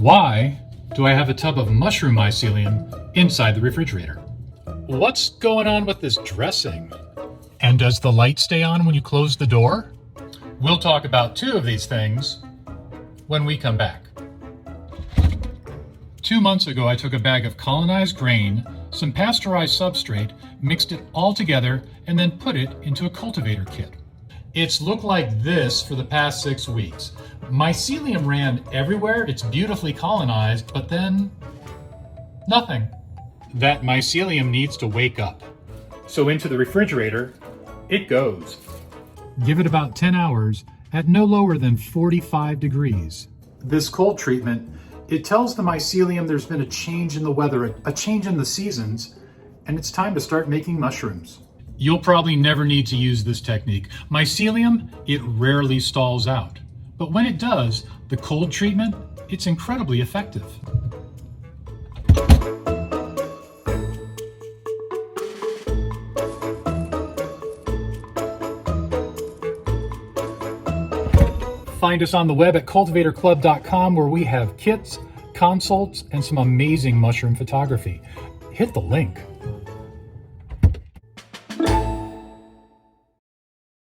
Why do I have a tub of mushroom mycelium inside the refrigerator? What's going on with this dressing? And does the light stay on when you close the door? We'll talk about two of these things when we come back. 2 months ago, I took a bag of colonized grain, some pasteurized substrate, mixed it all together, and then put it into a cultivator kit. It's looked like this for the past 6 weeks. Mycelium ran everywhere, it's beautifully colonized, but then nothing. That mycelium needs to wake up. So into the refrigerator, it goes. Give it about 10 hours at no lower than 45 degrees. This cold treatment, it tells the mycelium there's been a change in the weather, a change in the seasons, and it's time to start making mushrooms. You'll probably never need to use this technique. Mycelium, it rarely stalls out. But when it does, the cold treatment, it's incredibly effective. Find us on the web at cultivatorclub.com, where we have kits, consults, and some amazing mushroom photography. Hit the link.